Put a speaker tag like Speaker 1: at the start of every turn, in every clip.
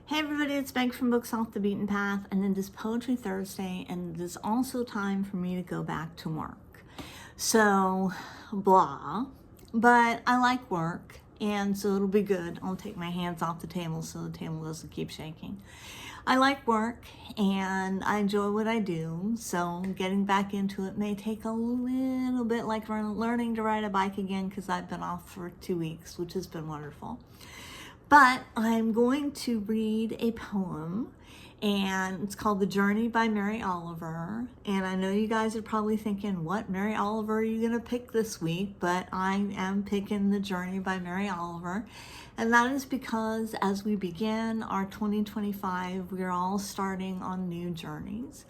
Speaker 1: Hey everybody, it's Meg from Books Off the Beaten Path, and it is Poetry Thursday, and it is also time for me to go back to work. So, blah, but I like work, and so it'll be good. I'll take my hands off the table so the table doesn't keep shaking. I like work, and I enjoy what I do, so getting back into it may take a little bit, like learning to ride a bike again, because I've been off for 2 weeks, which has been wonderful. But I'm going to read a poem, and it's called The Journey by Mary Oliver. And I know you guys are probably thinking, what Mary Oliver are you going to pick this week? But I am picking The Journey by Mary Oliver. And that is because as we begin our 2025, we're all starting on new journeys.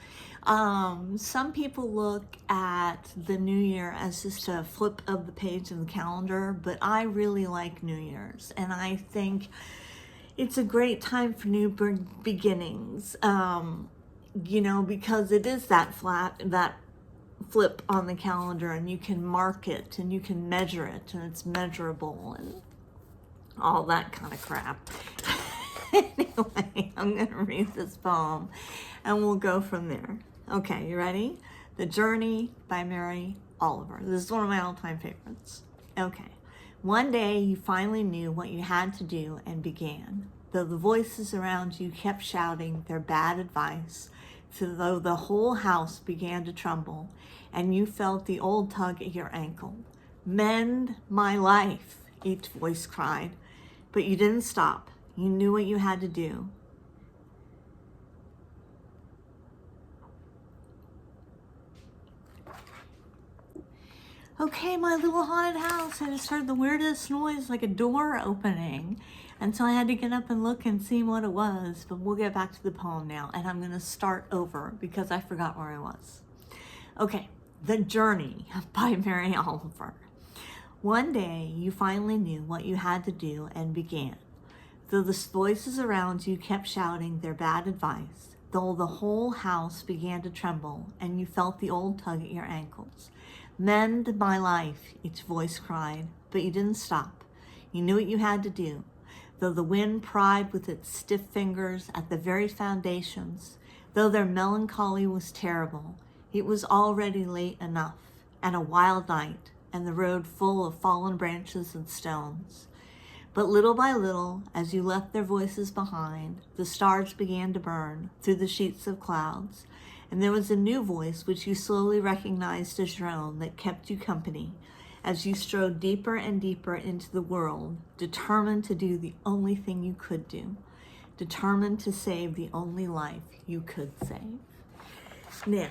Speaker 1: Some people look at the new year as just a flip of the page in the calendar, but I really like New Year's, and I think it's a great time for new beginnings, because it is that flip on the calendar, and you can mark it and you can measure it, and it's measurable and all that kind of crap. Anyway, I'm going to read this poem and we'll go from there. Okay, you ready? The Journey by Mary Oliver. This is one of my all-time favorites. Okay. One day you finally knew what you had to do and began. Though the voices around you kept shouting their bad advice, though the whole house began to tremble, and you felt the old tug at your ankle. Mend my life, each voice cried. But you didn't stop. You knew what you had to do. Okay, my little haunted house. I just heard the weirdest noise, like a door opening. And so I had to get up and look and see what it was. But we'll get back to the poem now. And I'm going to start over because I forgot where I was. Okay, The Journey by Mary Oliver. One day you finally knew what you had to do and began. Though the voices around you kept shouting their bad advice, though the whole house began to tremble and you felt the old tug at your ankles. Mend my life, each voice cried, but you didn't stop. You knew what you had to do. Though the wind pried with its stiff fingers at the very foundations, though their melancholy was terrible, it was already late enough, and a wild night, and the road full of fallen branches and stones. But little by little, as you left their voices behind, the stars began to burn through the sheets of clouds, and there was a new voice which you slowly recognized as your own that kept you company as you strode deeper and deeper into the world, determined to do the only thing you could do, determined to save the only life you could save. Now,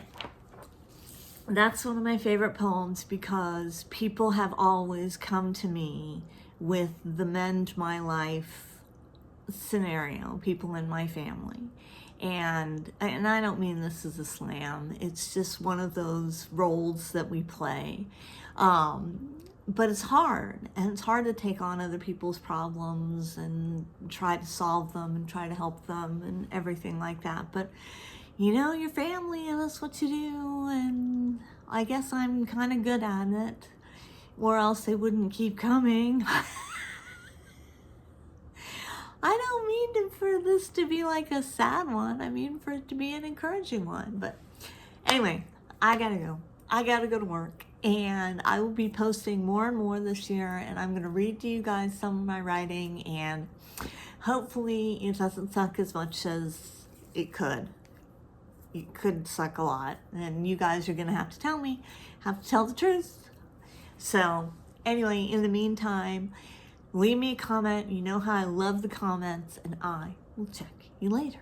Speaker 1: that's one of my favorite poems because people have always come to me with the mend my life scenario, people in my family. And I don't mean this as a slam. It's just one of those roles that we play. But it's hard, and it's hard to take on other people's problems and try to solve them and try to help them and everything like that. But your family, and that's what you do, and I guess I'm kind of good at it, or else they wouldn't keep coming. I don't mean for this to be like a sad one. I mean for it to be an encouraging one. But anyway, I gotta go. I gotta go to work, and I will be posting more and more this year, and I'm gonna read to you guys some of my writing, and hopefully it doesn't suck as much as it could. It could suck a lot, and you guys are gonna have to tell the truth. So anyway, in the meantime, leave me a comment. You know how I love the comments, and I will check you later.